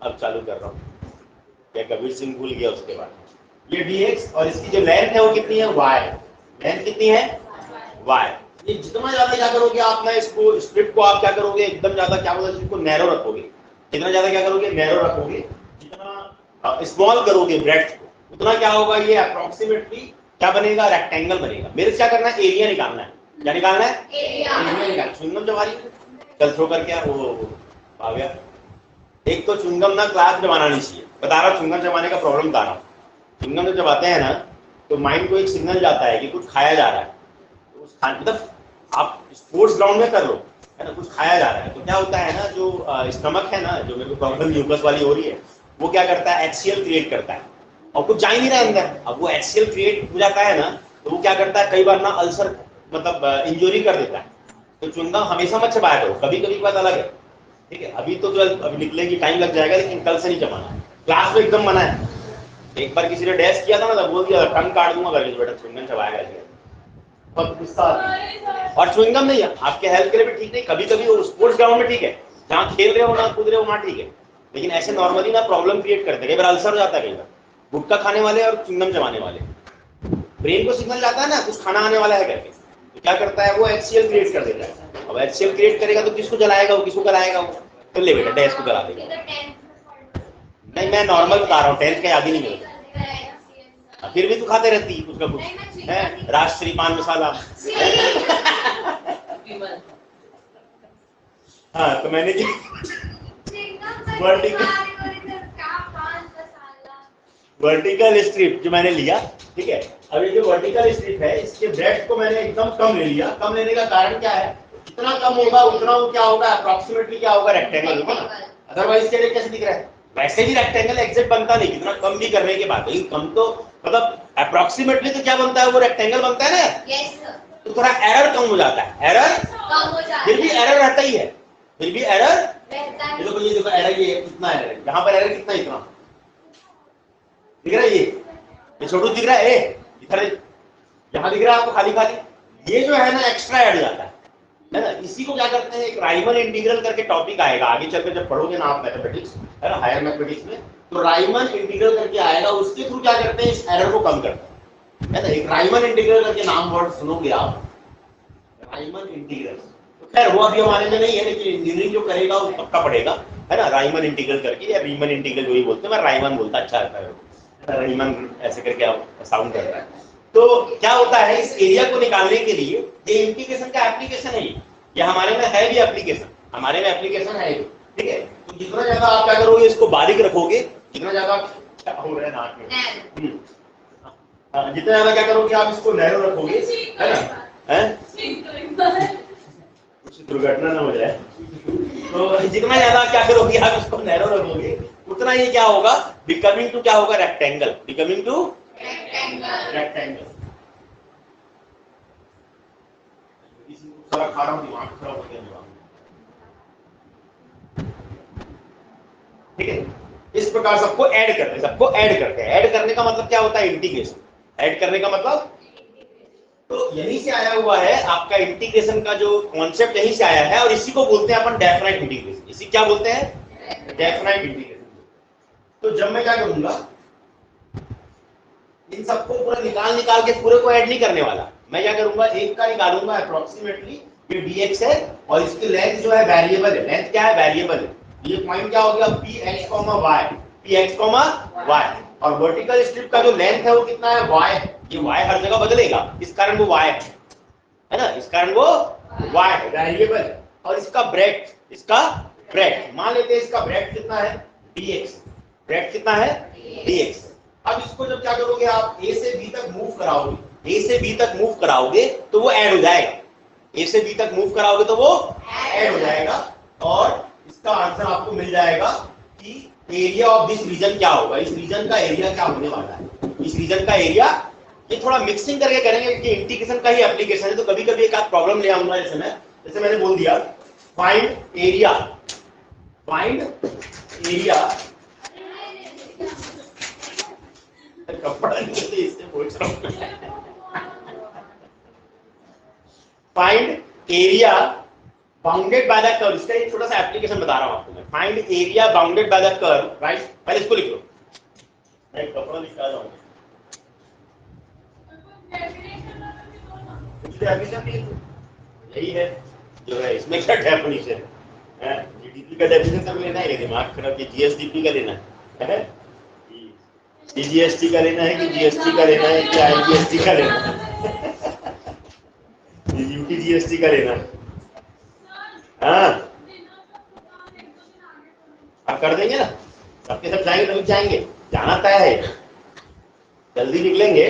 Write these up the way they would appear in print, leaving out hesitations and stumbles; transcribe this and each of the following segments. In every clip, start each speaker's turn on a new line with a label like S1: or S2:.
S1: अब चालू कर रहा हूँ, क्या कबीर सिंह भूल गया उसके बाद। ये dx और इसकी जो लेंथ है वो कितनी है, y। लेंथ कितनी है, y। ये जितना ज्यादा क्या करोगे आप ना, इसको स्ट्रिप को आप क्या करोगे, एकदम ज्यादा क्या बोलते हैं, इसको नैरो रखोगे। जितना ज्यादा क्या करोगे, नैरो रखोगे, जितना स्मॉल करोगे ब्रेड्थ को, उतना क्या होगा, ये अप्रोक्सीमेटली क्या बनेगा, रेक्टेंगल बनेगा। मेरे से क्या करना है, एरिया निकालना है। क्या निकालना है, एरिया निकालना। चुंगम जमा रही है, कल थ्रो करके वो आ गया। एक तो चुंगम ना क्लास जमाना नहीं चाहिए, बता रहा चुंगम जमाने का प्रॉब्लम बता रहा हूँ। चुंगम जब जमाते हैं ना तो माइंड को एक सिग्नल जाता है कि कुछ खाया जा रहा है। तो उस मतलब आप स्पोर्ट्स ग्राउंड में कर लो, है ना, कुछ खाया जा रहा है तो क्या होता है ना, जो स्टमक है ना, जो मेरे को प्रॉब्लम म्यूकस वाली हो रही है, वो क्या करता है, HCl क्रिएट करता है और कुछ जा ही नहीं रहा है अंदर। अब वो HCl क्रिएट हो जाता है ना, तो वो क्या करता है, कई बार ना अल्सर मतलब इंजरी कर देता है। तो चुंगम हमेशा मत चबाया करो, कभी कभी बात अलग है, ठीक है। अभी तो जो अभी निकलेगी टाइम लग जाएगा, लेकिन कल से नहीं जमाना। क्लास में एकदम मना है। एक बार किसी ने डैश किया था ना, तब बोल दिया टंग काट दूंगा करके, बेटा चुंगम चबाएगा बहुत गुस्सा आता है। और च्युइंगम नहीं है आपके हेल्थ के लिए भी ठीक नहीं, कभी कभी वो स्पोर्ट्स ग्राउंड में ठीक है, जहाँ खेल रहे हो ना, कूद रहे हो वहाँ ठीक है, लेकिन ऐसे नॉर्मली ना प्रॉब्लम क्रिएट करते हैं। कई बार अल्सर हो जाता है, कई बार गुटखा खाने वाले और च्युइंगम चबाने वाले, ब्रेन को सिग्नल जाता है ना कुछ खाना आने वाला है करके, तो क्या करता है वो HCl क्रिएट कर देता है। अब HCl क्रिएट करेगा तो किसको जलाएगा वो, किसको कराएगा वो, तो ले बेटा डैश को करा देगा। नहीं मैं नॉर्मल बता रहा हूँ, 10th का याद ही नहीं मिलता, फिर भी तू खाते रहती कुछ का कुछ है, राष्ट्रीय पान मसाला। हाँ तो मैंने वर्टिकल स्ट्रिप जो मैंने लिया, ठीक है। अब ये जो वर्टिकल स्ट्रिप है, इसके ब्रेड्थ को मैंने एकदम कम ले लिया। कम लेने का कारण क्या है, जितना कम होगा उतना वो क्या होगा, अप्रोक्सीमेटली क्या होगा, रेक्टेंगल होगा ना। अदरवाइज के लिए कैसे दिख रहा है, वैसे भी रेक्टेंगल एग्जैक्ट बनता नहीं, कितना कम भी करने के बाद, लेकिन कम तो मतलब अप्रोक्सीमेटली तो क्या बनता है, वो रेक्टेंगल बनता है ना। yes, तो थोड़ा एरर कम हो जाता है, एरर कम हो जाता है, फिर भी एरर रहता ही है, फिर भी एरर रहता है। देखो ये देखो एरर, ये कितना एरर है, यहाँ पर एरर कितना, इतना दिख रहा है, ये छोटू दिख रहा है, इधर यहाँ दिख रहा है आपको खाली खाली, ये जो है ना एक्स्ट्रा ऐड जाता है ना। इसी को क्या करते हैं, एक राइमन इंटीग्रल करके टॉपिक आएगा आगे चलकर जब पढ़ोगे ना आप मैथमेटिक्स, है ना, हायर मैथमेटिक्स में, तो राइमन इंटीग्रल करके आएगा, उसके थ्रू क्या करते हैं, इस एरर को कम करते हैं, है ना। एक राइमन इंटीग्रल करके नाम वर्ड सुनोगे आप, राइमन इंटीग्रल। तो खैर वो अभी हमारे में नहीं है, लेकिन इंजीनियरिंग जो करेगा वो पक्का पढ़ेगा, है ना, राइमन इंटीग्रल करके, या रीमन इंटीग्रल जो ही बोलते हैं, मैं राइमन बोलता अच्छा रहता है, रीमन ऐसे करके आप साउंड कर रहा है। तो क्या होता है, इस एरिया को निकालने के लिए ये इंटीग्रेशन का एप्लीकेशन है, ये हमारे में है भी एप्लीकेशन, हमारे में एप्लीकेशन है, ठीक है। तो जितना ज्यादा आप क्या करोगे, इसको बारीक रखोगे, जितना ज्यादा क्या हो रहा है नाक में, जितना ज्यादा क्या करोगे आप इसको नैरो रखोगे, है ना, है कुछ दुर्घटना ना हो जाए, तो जितना ज्यादा क्या करोगे आप इसको नैरो रखोगे, उतना ही क्या होगा, बिकमिंग टू क्या होगा, रेक्टेंगल, बिकमिंग टू रेक्टेंगल। खा रहा हूँ, दिमाग खराब हो गया, ठीक है। इस प्रकार सबको ऐड करते हैं, सबको ऐड करते हैं। ऐड करने का मतलब क्या होता है, इंटीग्रेशन। ऐड करने का मतलब, तो यहीं से आया हुआ है आपका इंटीग्रेशन का जो कॉन्सेप्ट, यहीं से आया है, और इसी को बोलते हैं अपन डेफिनाइट इंटीग्रेशन। इसी क्या बोलते हैं, डेफिनाइट इंटीग्रेशन। तो जब मैं क्या करूंगा, इन सबको पूरा निकाल के पूरे को ऐड नहीं करने वाला, मैं क्या करूंगा, एक का निकालूंगा अप्रोक्सीमेटली, ये dx है और इसकी लेंथ जो है वेरिएबल है, लेंथ क्या है, वेरिएबल है। ये पॉइंट क्या हो गया, px, y, px, y, और वर्टिकल स्ट्रिप का जो लेंथ है वो कितना है, y। ये y हर जगह बदलेगा, इस कारण वो y है ना, इस कारण वो y है, वेरिएबल है। और इसका ब्रेड्थ, इसका ब्रेड्थ मान लेते हैं, इसका ब्रेड्थ कितना है, dx, ब्रेड्थ कितना है, dx। अब इसको जब क्या करोगे आप, a से b तक मूव कराओगे, a से b तक मूव कराओगे तो वो ऐड हो जाएगा, a से b तक मूव कराओगे तो वो ऐड हो जाएगा, और इसका आंसर आपको मिल जाएगा कि एरिया ऑफ दिस रीजन क्या होगा, इस रीजन का एरिया क्या होने वाला है, इस रीजन का एरिया। ये थोड़ा मिक्सिंग करके करेंगे क्योंकि इंटीग्रेशन का ही एप्लीकेशन है, तो कभी कभी एक आध प्रॉब्लम ले आऊंगा, जैसे मैंने बोल दिया, फाइंड एरिया, फाइंड एरिया, कपड़ा नहीं इससे पूछ रहा हूं, find area bounded by the curve, इसका एक छोटा सा एप्लीकेशन बता रहा हूं आपको मैं। Find area bounded by the curve, right? पहले इसको लिख लो, मैं एक कपड़ा लिख रहा हूं। यही है जो है, इसमें क्या डेफिनेशन है? जीडीपी का डेफिनेशन सब लेना है, दिमाग खराब कि जीएसडीपी का लेना है, जीजीएसटी का लेना है कि जीएसटी का लेना है कि आईजीएसटी का लेना है, यूटी जीएसटी का लेना है। हाँ आप कर देंगे ना, सबके सब जाएंगे तभी जाएंगे, जाना तय है, जल्दी निकलेंगे।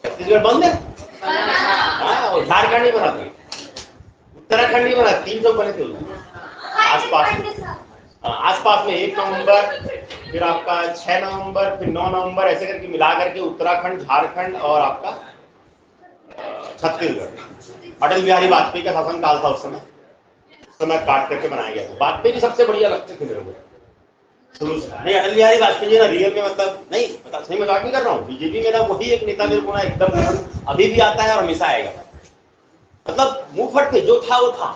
S1: छत्तीसगढ़ बंद है, हाँ, और झारखंड ही बनाते, उत्तराखंड ही बनाते, 3 बने थे आसपास में। 1 नवंबर, फिर आपका 6 नवंबर, फिर 9 नवंबर, ऐसे करके मिला करके उत्तराखंड, झारखंड और आपका छत्तीसगढ़। अटल बिहारी वाजपेयी का शासनकाल था उस समय काट करके बनाया गया था। वाजपेयी जी सबसे बढ़िया लगते थे मेरे को शुरू से। नहीं, अटल बिहारी वाजपेयी जी ना रियल में, मतलब नहीं पता, सही मजाक नहीं कर रहा हूँ, बीजेपी में ना वही एक नेता मेरे को ना एकदम अभी भी आता है और हमेशा आएगा। मतलब मुंह फट के जो था वो था,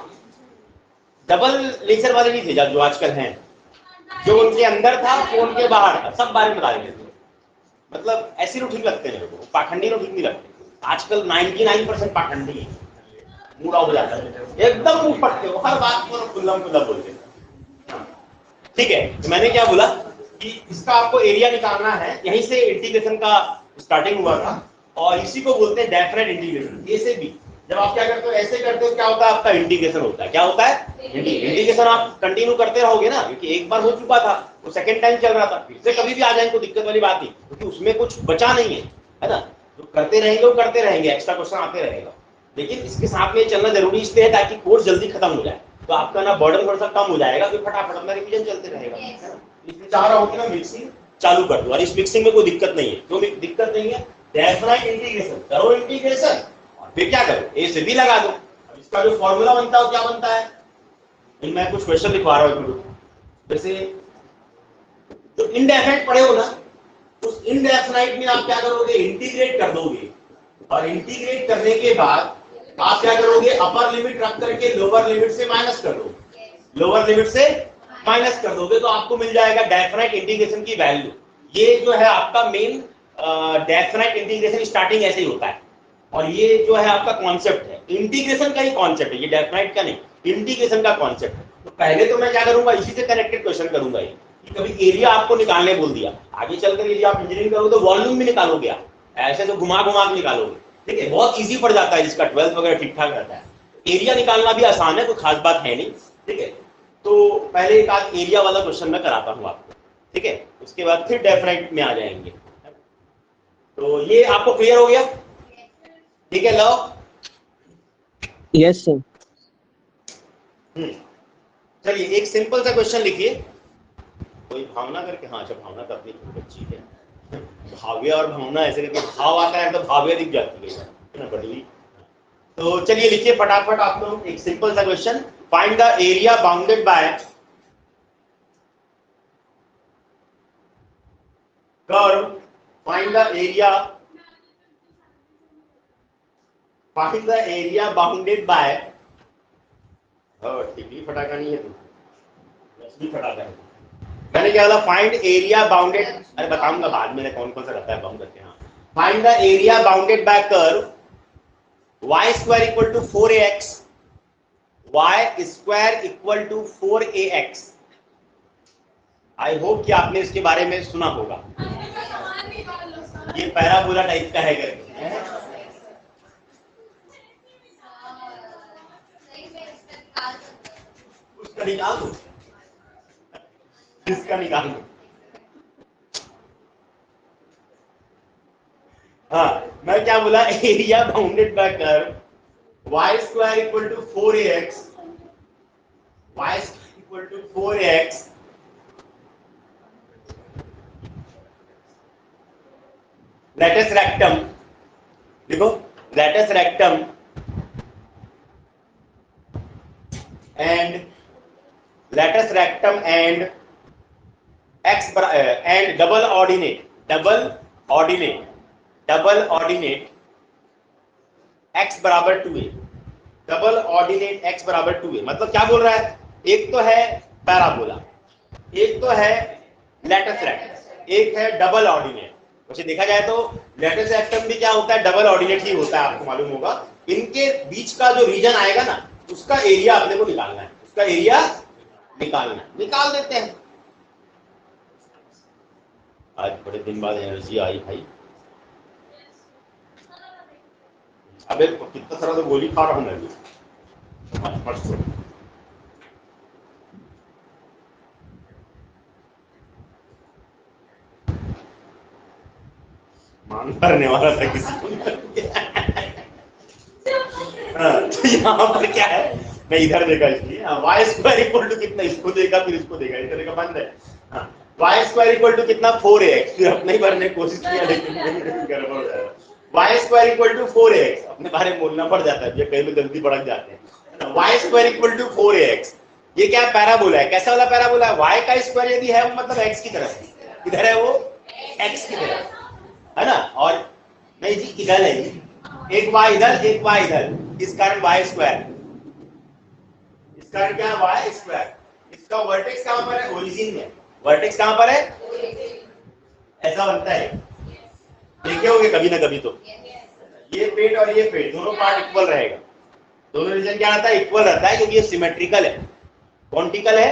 S1: डबल नेचर वाले नहीं थे जो आजकल हैं। जो उनके अंदर था वो उनके बाहर था, सब बारे में बता देते थे। मतलब ऐसे लोग ठीक लगते हैं मेरे को, पाखंडी लोग ठीक नहीं लगते। आजकल 99% पाखंडी है, मूड ऑफ हो जाता है एकदम, मुंह फटते हो, हर बात को खुल्लम खुल्ला बोलते हैं। ठीक है, तो मैंने क्या बोला कि इसका आपको एरिया निकालना है, यहीं से इंटीग्रेशन का स्टार्टिंग हुआ था, और इसी को बोलते हैं डेफिनेट इंटीग्रेशन। ए से बी जब आप क्या करते हो, ऐसे करते हो, क्या होता है आपका इंटीग्रेशन होता है। क्या होता है? इंटीग्रेशन आप कंटिन्यू करते रहोगे ना, क्योंकि एक बार हो चुका था, वो सेकंड टाइम चल रहा था, फिर से कभी भी आ जाए तो दिक्कत वाली बात नहीं, क्योंकि उसमें कुछ बचा नहीं है ना। तो करते रहेंगे वो करते रहेंगे, एक्स्ट्रा क्वेश्चन आते रहेगा, लेकिन इसके साथ में चलना जरूरी इसलिए है ताकि कोर्स जल्दी खत्म हो जाए, तो आपका ना बर्डन थोड़ा सा कम हो जाएगा, फिर फटाफट अपना रिवीजन चलते रहेगा, है ना। इसलिए चाह रहा हूं कि ना मिक्सिंग चालू कर दो, और इस मिक्सिंग में कोई दिक्कत नहीं है। क्यों दिक्कत नहीं है? डेफिनेट इंटीग्रेशन करो, इंटीग्रेशन, और फिर क्या करो, ए से बी लगा दो। अब इसका जो फॉर्मूला बनता है वो क्या बनता है, मैं कुछ क्वेश्चन लिखवा रहा हूं। जैसे जो इनडेफिनेट पढ़े हो ना, उस इनडेफिनेट में आप क्या करोगे, इंटीग्रेट कर दोगे, और इंटीग्रेट करने के बाद आप क्या करोगे, अपर लिमिट रख करके लोअर लिमिट से माइनस कर दोगे, लोअर लिमिट से माइनस कर दोगे, तो आपको मिल जाएगा डेफिनेट इंटीग्रेशन की वैल्यू। ये जो है आपका मेन डेफिनेट इंटीग्रेशन स्टार्टिंग ऐसे ही होता है, और ये जो है आपका कॉन्सेप्ट है, इंटीग्रेशन का ही कॉन्सेप्ट है, ये डेफिनेट का नहीं, इंटीग्रेशन का कॉन्सेप्ट है। तो पहले तो मैं क्या करूंगा, इसी से कनेक्टेड क्वेश्चन करूंगा ये, कि कभी एरिया आपको निकालने बोल दिया, आगे चलकर यदि आप इंजीनियरिंग करोगे तो वॉल्यूम भी निकालोगे आप, ऐसे तो घुमा घुमा के निकालोगे, ठीक है, बहुत इजी पड़ जाता है, जिसका 12th वगैरह ठीक ठाक रहता है। एरिया निकालना भी आसान है, कोई खास बात है नहीं, ठीक है। तो पहले एक आध एरिया वाला क्वेश्चन मैं कराता हूँ आपको, ठीक है, उसके बाद फिर डेफिनेट में आ जाएंगे। तो ये आपको क्लियर हो गया? ठीक है, लो।
S2: Yes sir.
S1: चलिए एक सिंपल सा क्वेश्चन लिखिए, कोई भावना करके, हाँ अच्छा, भावना तो अपनी बच्ची है, भाव्य और भावना ऐसे करके भाव आता है तो भाव्य दिख जाती है बदली। तो चलिए लिखिए फटाफट आप लोग एक सिंपल सा question, find the area bounded by curve, find the area, find the area bounded bye, टिकली फटाका नहीं है, तू रश्मि फटाका है। मैंने क्या बोला, फाइंड एरिया बाउंडेड, अरे बताऊंगा बाद में कौन कौन सा रहता है बाउंड करके। हाँ, find the area bounded by curve y square equal to 4ax, y square equal to 4ax। I hope कि आपने इसके बारे में सुना होगा, ये पैराबोला टाइप का है करके, उसका निकाल दो, इसका निकाल दो। हाँ, मैं क्या बोला, area bounded by curve y square equal to 4ax, y equal to 4ax, latus rectum, देखो latus rectum and x and double ordinate double ordinate x बराबर 2a, डबल ऑर्डिनेट x बराबर 2a मतलब क्या बोल रहा है, एक तो है पैराबोला, एक तो है लैटिस रेक्टम, एक है डबल ऑर्डिनेट। वैसे देखा जाए तो लैटिस रेक्टम भी क्या होता है, डबल ऑर्डिनेट ही होता है, आपको मालूम होगा। इनके बीच का जो रीजन आएगा ना, उसका एरिया अपने को निकालना है, उसका एरिया निकालना है, निकाल देते हैं। आज बड़े दिन बाद एनर्जी आई भाई। अबे कितना सारा तो गोली खा रहा हूं मैं भी। मान भरने वाला था किसी को। तो यहाँ पर क्या है, मैं इधर देखा इसलिए वाई स्क्वायर इक्वल टू कितना, इसको देखा फिर इसको देखा, इधर देखा बंद है। वाई स्क्वायर इक्वल टू कितना 4ax, फिर अपने ही भरने की कोशिश किया लेकिन गड़बड़ हो जाएगा। Y square equal to 4ax, अपने बारे में बोलना पड़ जाता है, ये कई लोग जल्दी भड़क जाते हैं। Y square equal to 4ax, ये क्या है, पैराबोला है। कैसा वाला पैराबोला है, वाई का स्क्वायर यदि है मतलब x की तरफ, किधर है वो, x की तरफ है ना, और नहीं जी इधर है जी, एक y इधर एक y इधर, इस कारण y स्क्वायर, इस कारण क्या है y स्क्वायर। इसका वर्टेक्स कहां पर है, ओरिजिन में। वर्टेक्स कहां पर है, ऐसा बनता है, देखे होंगे कभी ना कभी। तो ये पेट और ये पेट दोनों पार्ट इक्वल रहेगा, दोनों रीजन क्या रहता है, इक्वल रहता है, क्योंकि ये सिमेट्रिकल है। क्वांटिकल है,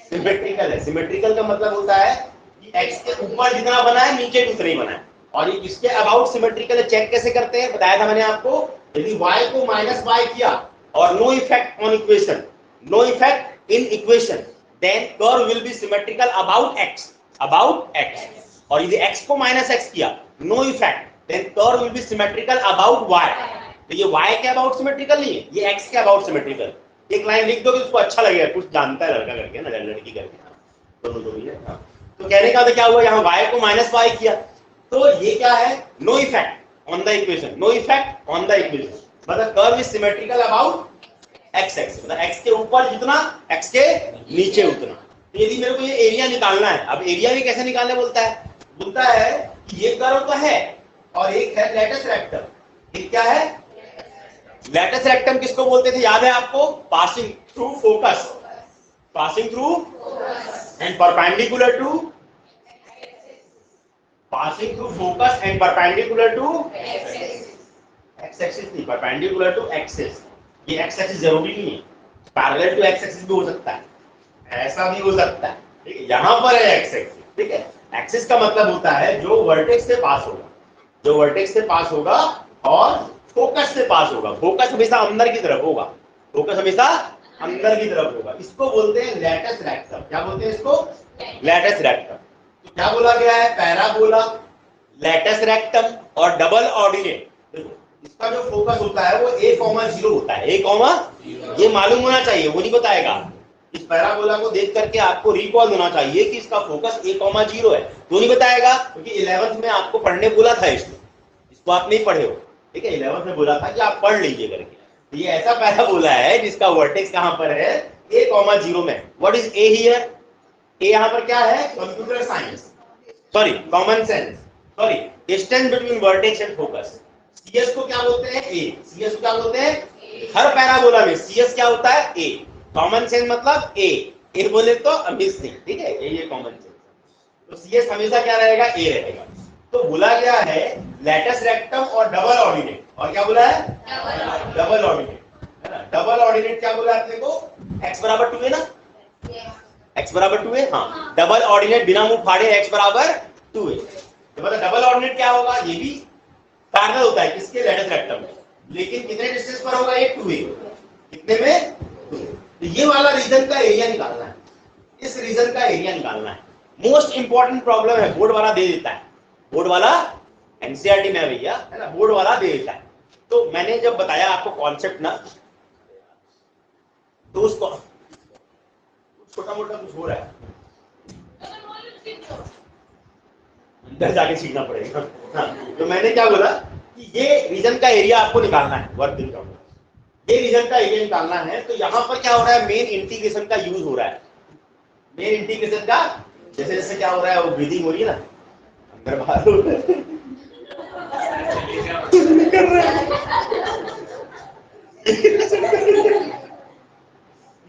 S1: सिमेट्रिकल है। सिमेट्रिकल का मतलब होता है कि x के ऊपर जितना बना है नीचे उतना ही बना है। और ये इसके अबाउट सिमेट्रिकल चेक कैसे करते हैं, बताया था मैंने आपको। यदि y को -y किया और no effect on equation, no effect in equation, then curve will be symmetrical about x, about x। और यदि x को -x किया, no effect, then curve will be symmetrical about y। तो ये y के अबाउट सिमेट्रिकल नहीं है, ये x के अबाउट सिमेट्रिकल। एक लाइन लिख दो कि उसको अच्छा लगेगा, कुछ जानता है लड़का करके ना, लड़की करके, दोनों दोनों ही है। तो कहने का तो क्या हुआ, यहाँ y को -y किया, तो ये क्या है, no effect on the equation, no effect on the equation, मतलब curve is symmetrical about x axis, मतलब x के ऊपर जितना x के नीचे उतना। तो यदि मेरे को ये एरिया निकालना है, अब एरिया भी कैसे निकालने बोलता है कि ये कर्व तो है और एक है लैटिस रेक्टम। एक क्या है, लैटिस रेक्टम किसको बोलते थे, याद है आपको, passing through focus, passing through end perpendicular to, passing through focus and perpendicular to x axis नहीं, perpendicular to axis। ये x axis जरूरी नहीं है, पैरेलल टू x axis भी हो सकता है, ऐसा भी हो सकता है, ठीक है। यहाँ पर है x axis, ठीक है। एक्सिस का मतलब होता है जो वर्टेक्स से पास होगा, जो वर्टेक्स से पास होगा और फोकस से पास होगा। फोकस हमेशा अंदर की तरफ होगा, फोकस हमेशा अंदर की तरफ होगा। इसको बोलते हैं लैटिस रेक्टम। क्या बोलते हैं इसको, लैटिस रेक्टम। तो क्या बोला गया है, पैराबोला, लैटिस रेक्टम और डबल ऑर्डिनेट। इसका जो फोकस होता है वो a,0 होता है, a, ये मालूम होना चाहिए, वो नहीं बताएगा। इस पैराबोला को देख करके आपको रिकॉल होना चाहिए कि इसका फोकस a,0 है, तो नहीं बताएगा, क्योंकि 11th में आपको पढ़ने बोला था इसको आप नहीं पढ़े हो, ठीक है। 11th में बोला था कि आप पढ़ लीजिए करके। तो ये ऐसा पैराबोला है जिसका वर्टेक्स कहां पर है, a,0 में। व्हाट इज a हियर, ए यहाँ पर क्या है, computer science, sorry common sense, sorry distance between vertex and focus. CS को क्या बोलते हैं, ए। सीएस को क्या बोलते हैं, हर पैराबोला में सीएस क्या होता है, ए। कॉमन सेंस मतलब ए बोले तो अमित सिंह, ठीक है, ये कॉमन सेंस। तो सीएस हमेशा क्या रहेगा, ए रहेगा। तो बोला गया है लैटिस रेक्टम और डबल ऑर्डिनेट, और क्या बोला है, डबल ऑर्डिनेट, है ना। डबल ऑर्डिनेट क्या बोला अपने को, x बराबर 2 है ना, x बराबर 2 है, हाँ। डबल ऑर्डिनेट बिना मुंह फाड़े x बराबर 2 है। तो मतलब डबल ऑर्डिनेट क्या होगा, ये भी पैरेलल होता है किसके, लैटिस रेक्टम में, लेकिन कितने डिस्टेंस पर होगा, ये 2 है, कितने में 2। तो ये वाला रीजन का एरिया निकालना है, इस रीजन का एरिया निकालना है। मोस्ट इंपॉर्टेंट प्रॉब्लम है, बोर्ड वाला दे देता है, बोर्ड वाला एनसीईआरटी में है भैया, है ना, बोर्ड वाला दे देता है। तो मैंने जब बताया आपको कॉन्सेप्ट ना, तो उसको छोटा मोटा कुछ हो रहा है, अंदर जाके सीखना पड़ेगा। हाँ, तो मैंने क्या बोला कि ये रीजन का एरिया आपको निकालना है, वर्क दिन का, ये रीजन का एरिया निकालना है। तो यहाँ पर क्या हो रहा है, मेन इंटीग्रेशन का यूज हो रहा है, मेन इंटीग्रेशन का, जैसे जैसे क्या हो रहा है, वो ब्रीदिंग हो रही है ना, अंदर बाहर हो रहा है, कर रहे हैं।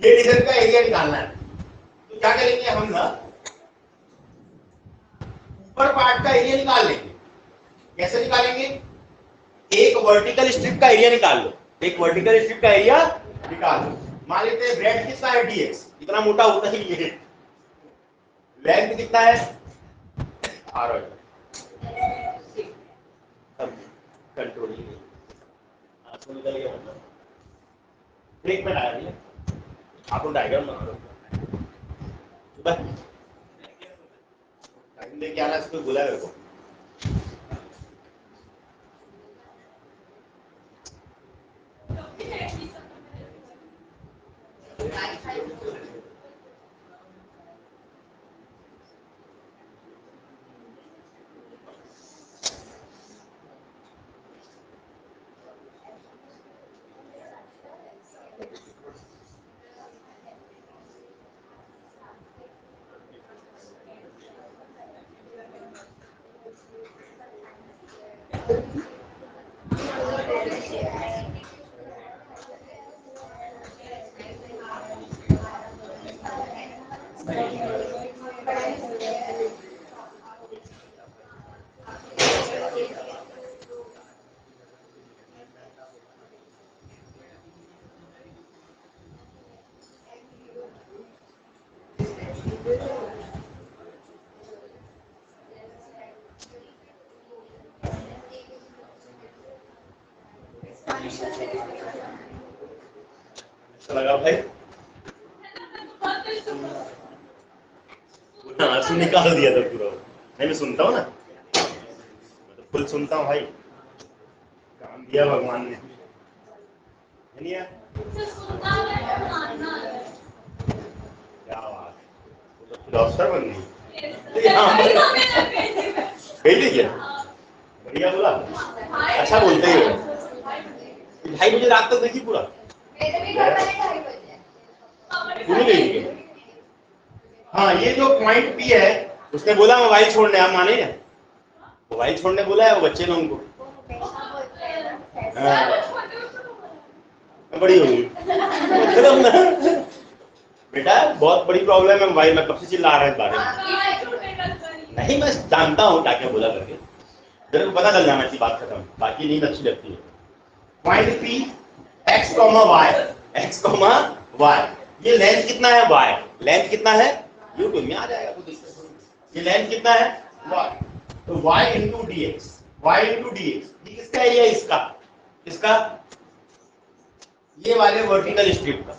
S1: ये डिस्क का एरिया निकालना है, तो क्या करेंगे हम ना, ऊपर पार्ट का एरिया निकाल लेंगे। कैसे निकालेंगे? एक वर्टिकल स्ट्रिप का एरिया निकाल लो, एक वर्टिकल स्ट्रिप का एरिया निकाल लो। मान लेते हैं ब्रेड कितना है, dx, इतना मोटा होता ही नहीं है। लेंथ कितना है, r कंट्रोल ही नहीं, आपको निकल गया मतलब। ब्रेक में लगा दिया, आपको डायग्राम बना दो। टाइम लेके आना, इसको बुला मेरे को। लगा भाई, आंसू निकाल दिया था पूरा। नहीं, मैं सुनता हूँ ना, मैं तो फुल सुनता हूँ भाई, काम दिया भगवान ने। नहीं है? क्या बात, तो फिलोसफर बन गई। भेज क्या? बढ़िया बोला, अच्छा बोलते ही हो भाई। मुझे रात तक देखी पूरा पूरी। हाँ, ये जो पॉइंट पी है, उसने बोला मोबाइल छोड़ने, आप माने क्या? मोबाइल छोड़ने बोला है वो बच्चे ने उनको। बड़ी होगी बेटा, बहुत बड़ी प्रॉब्लम है मोबाइल में, कब से चिल्ला रहा है इस बारे में। नहीं, मैं जानता हूँ क्या क्या बोला करके, मेरे को पता चल जाना चाहिए, बात खत्म। बाकी नींद अच्छी लगती है। Point P, x comma y, x comma y. ये लेंथ कितना है, वाई। लेंथ कितना है, यूट्यूब में आ जाएगा, कोई दिक्कत नहीं। ये लेंथ कितना है, वाई। तो y into d x, y into d x. ये किसका एरिया है, इसका, इसका, ये वाले वर्टिकल स्ट्रिप का,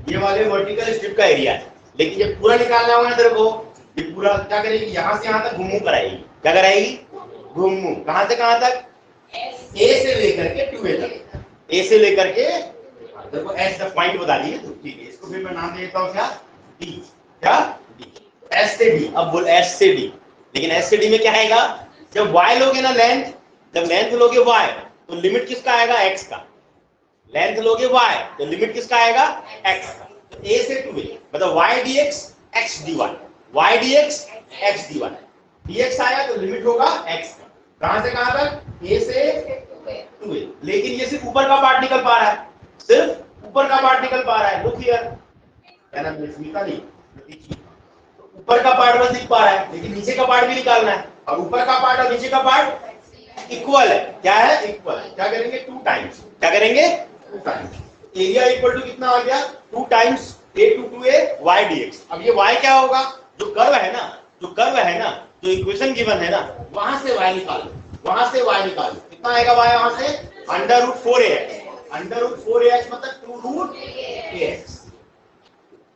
S1: ये वाले वर्टिकल स्ट्रिप का एरिया है। लेकिन ये पूरा निकालना होगा तेरे को, ये पूरा क्या करेगी, यहां से यहां तक घुमू कराएगी। क्या कराएगी, घुमू। कहां से कहां तक, ए से लेकर के 2a तक, ए से लेकर के देखो एस द पॉइंट बता दिए, तो ठीक है। इसको फिर मैं नाम दे देता हूं क्या, डी। क्या, डी। एस से डी, अब बोल एस से डी। लेकिन एस से डी में क्या आएगा, जब वाई लोगे ना लेंथ, जब लेंथ लोगे वाई, तो लिमिट किसका आएगा, एक्स का। लेंथ लोगे वाई, तो लिमिट किसका आएगा, एक्स का। तो ए से 2a मतलब y d x, x d y, y d x, x d y. D x आया तो लिमिट होगा एक्स का। कहां से कहां तक, ए से 2a। लेकिन ये सिर्फ ऊपर का पार्ट निकल पा रहा है, सिर्फ ऊपर का पार्ट निकल पा रहा है। लुक हियर, क्या नाम है, स्मिता नहीं, तो ऊपर का पार्ट बस दिख पा रहा है, लेकिन नीचे का पार्ट भी निकालना है। और ऊपर का पार्ट और नीचे का पार्ट इक्वल है। क्या है, इक्वल है। क्या करेंगे, 2 टाइम्स। क्या करेंगे, 2 टाइम्स। एरिया इक्वल टू कितना आ गया, 2 times a to 2a y dx। अब ये y क्या होगा, जो कर्व है ना, जो कर्व है ना, जो इक्वेशन गिवन है ना, वहां से y निकालो, वहां से y निकालो। कितना आएगा y वहां से, √4ax। √4ax मतलब 2√ax,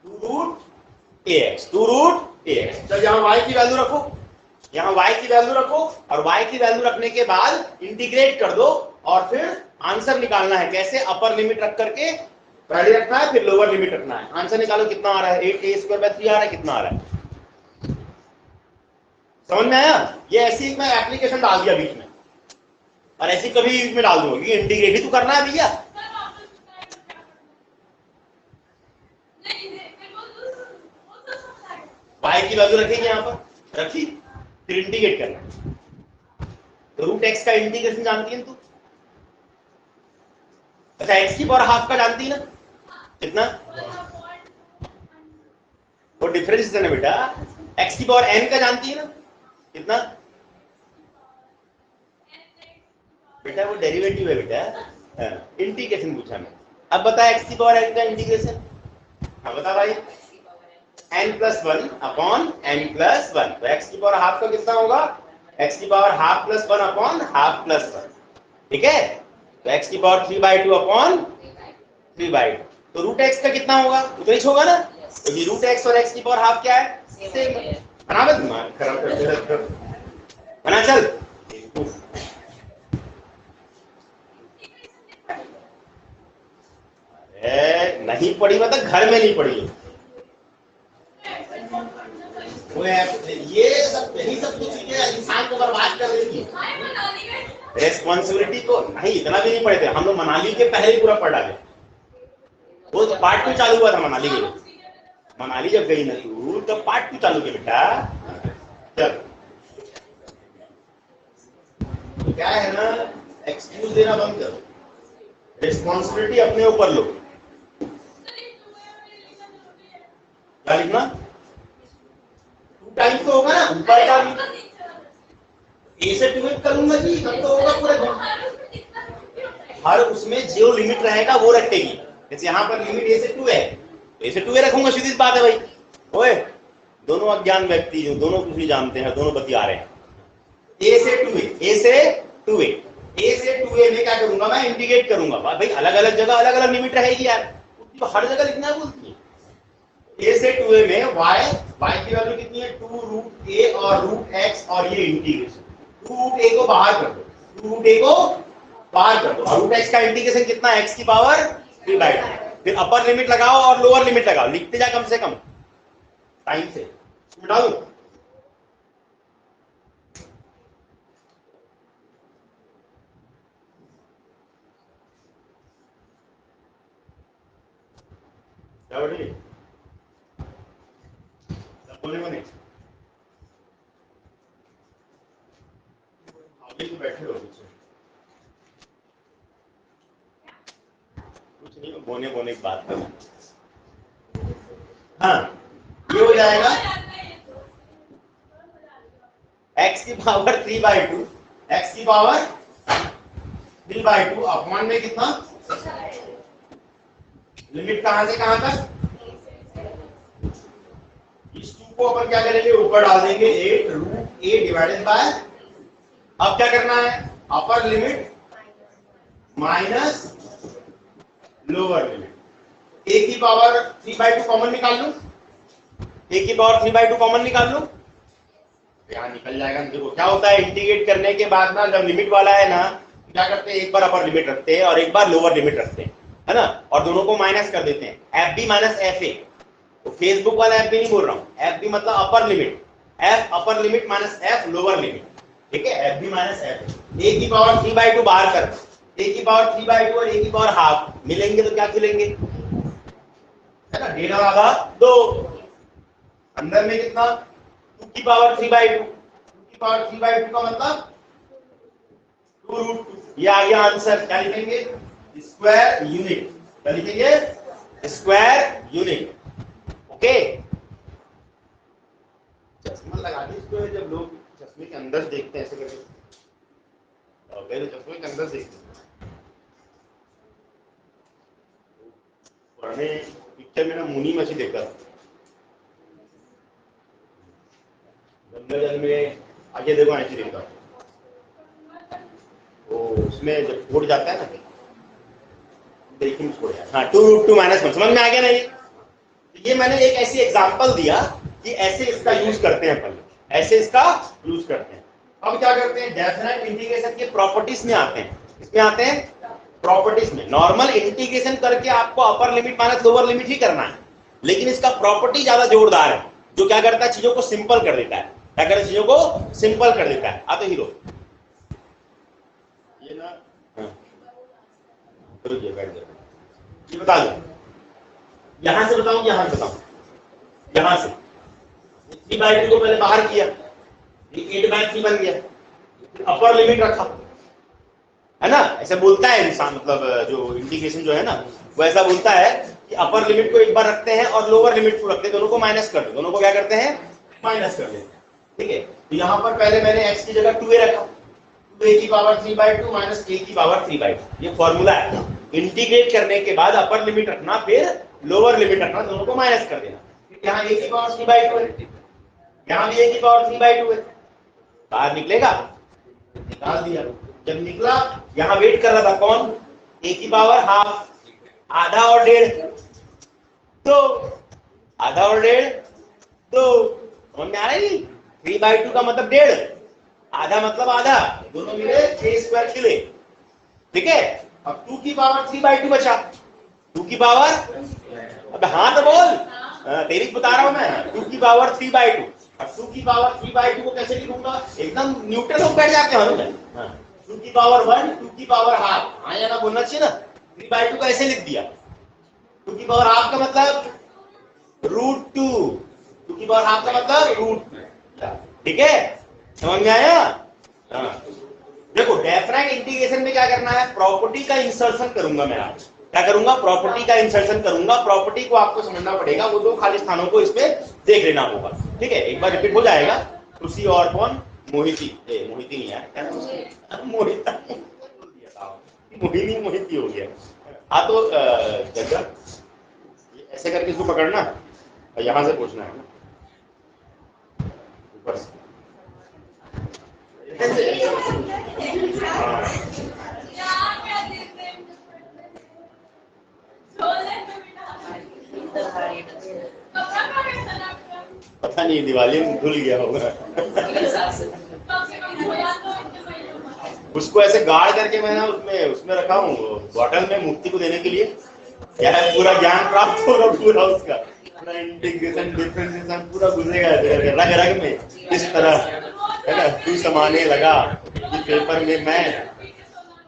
S1: 2√ax, 2√ax। जब यहाँ y की वैल्यू रखो, यहाँ y की वैल्यू रखो, और y की वैल्यू रखने के बाद इंटीग्रेट कर दो, और फिर आंसर निकालना है। कैसे, अपर लिमिट रख करके पहले रखना है, फिर लोअर लिमिट रखना है। आंसर निकालो, कितना आ रहा है, 8a² 3 आ रहा है, कितना आ रहा है, समझ में आया। ये ऐसी मैं एप्लीकेशन डाल दिया बीच में, और ऐसी कभी में डाल दूंगा, इंटीग्रेट ही तो करना है भैया। y की वैल्यू रखेंगे यहाँ पर, रखी, फिर इंटीग्रेट करना। तो √x का इंटीग्रेशन जानती है तू, अच्छा x की पावर हाफ का जानती है ना कितना, वो डिफरेंस है ना बेटा। x की पावर n का जानती है ना कितना बेटा, वो डेरिवेटिव है बेटा, इंटीग्रेशन पूछा मैं। अब बता x की पावर n का इंटीग्रेशन, हाँ बता भाई। n+1 अपॉन n+1, तो x की पावर हाफ का कितना होगा, x की power half plus 1 upon half plus 1, ठीक है। तो x की पावर 3/2 अपॉन 3/2, तो रूट x का कितना होगा, उतना ही होगा ना, क्योंकि रूट x और x की पावर हाफ क्या है, सेम है। बना मत दिमाग खराब करते रहते हो, बना चल। नहीं पढ़ी मतलब घर में नहीं पढ़ी, वो ये सब यही सब कुछ चीजें इंसान को बर्बाद कर देगी। रेस्पॉन्सिबिलिटी को नहीं, इतना भी नहीं पढ़े थे हम लोग, मनाली के पहले ही पूरा पढ़ डाले। वो तो पार्ट 2 चालू हुआ था मनाली के, मनाली जब गई ना तू तब पार्ट 2 चालू किया बेटा। चल तो क्या है ना, एक्सक्यूज देना बंद करो, रिस्पॉन्सिबिलिटी अपने ऊपर लो। क्या लिखना, 2 टाइम्स तो होगा ना, ऊपर का भी ए से 2 करूंगा जी, तब तो होगा पूरे। हर उसमें जो लिमिट रहेगा वो रखेगी, जैसे यहाँ पर लिमिट ए से 2 है, तो ए से 2 रखूंगा, सीधी बात है भाई। ओए दोनों अज्ञान व्यक्ति जो दोनों कुछ नहीं जानते हैं, दोनों बतिया रहे हैं। ए से 2a, ए से 2a, ए से 2a में क्या करूंगा मैं, इंटीग्रेट करूंगा। भाई अलग अलग जगह अलग अलग लिमिट रहेगी यार, तो हर जगह लिखना है बोलती है। ए से 2a में y की वैल्यू कितनी है, 2√a और √x, और ये इंटीग्रेशन 2√a को बाहर कर दो, 2√a को बाहर कर दो, और √x का इंटीग्रेशन कितना, x की पावर 3/2। फिर अपर लिमिट लगाओ और लोअर लिमिट लगाओ, लिखते जा कम से कम टाइम से, मिटा दो। क्या बोलिए बोले बने अभी तो बैठे हो पीछे, कुछ नहीं, बोने बोने की बात कर। हाँ ये हो जाएगा x की पावर 3/2, x की पावर 3/2 अपॉन में कितना, लिमिट कहां से कहां तक, इस 2 को अपन क्या करेंगे, ऊपर डाल देंगे 8√a डिवाइडेड बाय, अब क्या करना है, अपर limit minus lower limit. a की पावर 3/2 कॉमन निकाल लो, a की पावर 3/2 कॉमन निकाल लो, यहाँ निकल जाएगा। देखो क्या होता है, इंटीग्रेट करने के बाद ना जब लिमिट वाला है ना, क्या करते हैं, एक बार अपर लिमिट रखते हैं और एक बार लोअर लिमिट रखते हैं, है ना, और दोनों को माइनस कर देते हैं, f b minus f a. तो फेसबुक वाला एफ बी नहीं बोल रहा हूँ, एफ बी मतलब अपर लिमिट, एफ अपर limit minus F lower limit, ठीक है, एफ बी माइनस एफ। ए की पावर 3/2 बाहर कर, ए की पावर 3/2 और ए की पावर हाफ मिलेंगे तो क्या खिलेंगे, है ना, 1.5 और आधा 2, अंदर में कितना, 2 की पावर 3/2, 2 की पावर 3/2 का मतलब 2√2, ये आ गया आंसर। क्या लिखेंगे, स्क्वायर यूनिट, क्या लिखेंगे, स्क्वायर यूनिट। ओके, चश्मा लगा दे इसको, जब लोग चश्मे के अंदर देखते हैं ऐसे करके, पहले चश्मे के अंदर देखते हैं, पुराने पिक्चर में ना मुनी मछली देखा, गंगा जल में आगे देखो ऐसे देखा, तो उसमें जब छोड़ जाता है ना, देखिए छोड़ जाता है, हाँ 2√2 -1, समझ में आ गया ना। ये मैंने एक ऐसी एग्जांपल दिया कि ऐसे इसका यूज करते हैं अपन, ऐसे इसका यूज करते हैं। अब क्या करते हैं, डेफिनेट इंटीग्रेशन के प्रॉपर्टीज में आते हैं, इसमें आते हैं प्रॉपर्टीज में। नॉर्मल इंटीग्रेशन करके आपको upper limit minus lower limit ही करना है, लेकिन इसका प्रॉपर्टी ज्यादा जोरदार है, जो क्या करता है, चीजों को सिंपल कर देता है। क्या करता है, चीजों को सिंपल कर देता है। आते हीरो ये ना, रुकिए बैठ जाओ, ये बता दो, यहां से बताऊं यहां से बताऊं, यहां से 3/2 को पहले बाहर किया, 8/3 बन गया, अपर लिमिट रखा, है ना, ऐसा बोलता है इंसान, मतलब जो इंटीग्रेशन जो है ना वो ऐसा बोलता है कि अपर लिमिट को एक बार रखते हैं और लोअर लिमिट को रखते हैं, दोनों को माइनस कर दो, दोनों को क्या करते हैं, माइनस कर देते हैं। ठीक है, तो यहाँ पर पहले मैंने x की जगह 2a रखा, 2a की पावर 3/2 माइनस a की पावर 3/2, ये फॉर्मूला है। इंटीग्रेट करने के बाद अपर लिमिट रखना, फिर लोअर लिमिट रखना, दोनों को माइनस कर देना। यहाँ a की पावर 3/2 है, यहाँ भी a की पावर 3/2 है, बाहर निकलेगा, निकाल दिया। जब निकला यहाँ वेट कर रहा था कौन, a की पावर हाफ, आधा और डेढ़, तो आधा और डेढ़ तो समझ में आ रहा है, 3/2 का मतलब डेढ़, आधा मतलब आधा, दोनों मिले a² मिले। ठीक है, अब 2 की पावर 3/2 बचा, 2 की पावर, अब हाँ तो बोल, तेरी बता रहा हूं मैं, 2 की पावर 3/2। अब 2 की पावर 3/2 को कैसे लिखूंगा, एकदम न्यूट्रल हो बैठ जाते हैं। 2 की पावर 1, 2 की पावर हाफ, हाँ या ना बोलना चाहिए ना, 3/2 को ऐसे लिख दिया। 2 की पावर हाफ का मतलब √2, 2 की पावर हाफ का मतलब √2। ठीक है, समझ में आया? देखो डेफिनेट इंटीग्रेशन में क्या करना है, प्रॉपर्टी का इंसर्शन करूंगा मैं आज। क्या करूंगा, प्रॉपर्टी का इंसर्शन करूंगा। प्रॉपर्टी को आपको समझना पड़ेगा, वो दो खाली स्थानों को इसमें देख लेना होगा। ठीक है, एक बार रिपीट हो जाएगा। खुशी और कौन, मोहिती, मोहिती नहीं है, मोहिता, मोहिनी मोहिती हो गया। हाँ तो ऐसे करके इसको पकड़ना और यहां से पूछना है ना, ऊपर से। पता नहीं, दिवाली में भूल गया होगा। उसको ऐसे गाड़ करके मैंने उसमें रखा हूँ बॉटल में, मुक्ति को देने के लिए। क्या है, पूरा ज्ञान प्राप्त होगा, पूरा उसका पूरा इंटीग्रेशन डिफरेंशिएशन पूरा घुसेगा रग रग में इस तरह, है ना। तू समाने लगा कि पेपर में मैं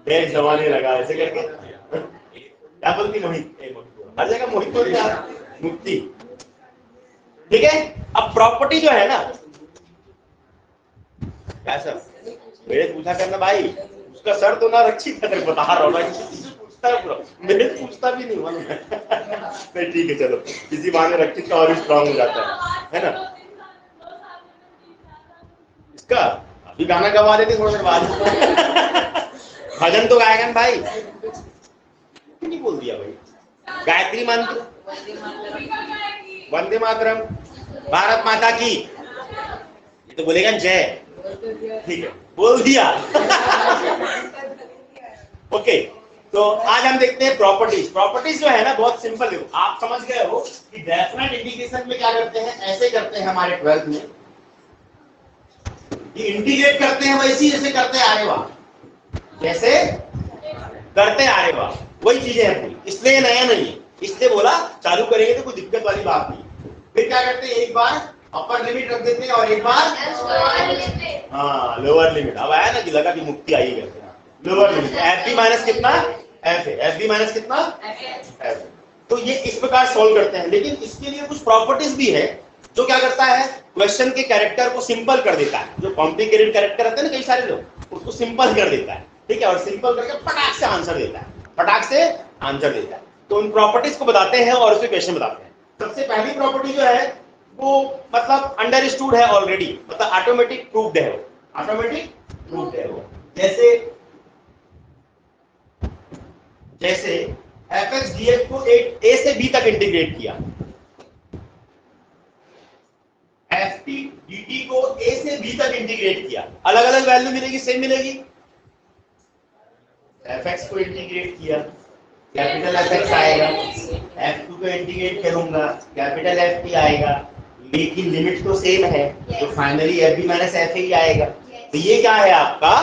S1: डैश जमाने लगा, ऐसे करके। क्या बोलती मोहित, हर जगह मोहित बोल रहा, मुक्ति। ठीक है, अब प्रॉपर्टी जो है ना, क्या सर मेरे पूछा करना भाई, उसका सर तो ना रक्षित है, बता रहा हूँ भाई, पूछता है पूरा, मेरे पूछता भी नहीं मालूम नहीं। ठीक है, चलो किसी बहाने रक्षित का और भी स्ट्रांग हो जाता है ना। इसका अभी गाना गवा देते थोड़ी देर बाद, भजन तो गाएगा भाई, नहीं बोल दिया भाई, गायत्री मंत्र, वंदे मातरम, भारत माता की, ये तो बोलेगा जय। ठीक है, बोल दिया। ओके, तो आज हम देखते हैं प्रॉपर्टीज। प्रॉपर्टीज जो है ना बहुत सिंपल है, आप समझ गए हो कि डेफिनेट इंटीग्रेशन में क्या करते हैं, ऐसे करते हैं हमारे 12th में, कि इंटीग्रेट करते हैं वैसी जैसे करते आ रहे वाह, जैसे करते आ रहे वाह, वही चीजें हैं पूरी, इसलिए नया नहीं है। इसलिए बोला चालू करेंगे तो कोई दिक्कत वाली बात नहीं। फिर क्या करते हैं, एक बार अपर लिमिट रख देते हैं और एक बार हाँ लोअर लिमिट। अब आया ना कि लगा कि मुक्ति आई है, lower limit f b minus कितना एफ है, एफ बी माइनस कितना एफ। तो ये इस प्रकार सॉल्व करते हैं, लेकिन इसके लिए कुछ प्रॉपर्टीज भी है जो क्या करता है, क्वेश्चन के कैरेक्टर को सिंपल कर देता है। जो कॉम्प्लिकेटेड कैरेक्टर रहते हैं ना कई सारे लोग, उसको सिंपल कर देता है। ठीक है, और सिंपल करके फटाक से आंसर देता है, फटाक से आंसर देता है। तो उन प्रॉपर्टीज को बताते हैं और उसके क्वेश्चन बताते हैं। सबसे पहली प्रॉपर्टी जो है वो मतलब अंडरस्टूड है ऑलरेडी, मतलब ऑटोमेटिक प्रूव्ड है, वो ऑटोमेटिक प्रूव्ड है वो। जैसे fx dx को एक a से b तक इंटीग्रेट किया, ft dt को a से b तक इंटीग्रेट किया, अलग अलग वैल्यू मिलेगी, सेम मिलेगी। fx को इंटीग्रेट किया, कैपिटल fx आएगा, f2 को इंटीग्रेट करूंगा, कैपिटल ft आएगा, लेकिन लिमिट तो सेम है, तो finally f b minus f ही आएगा। तो ये क्या है आपका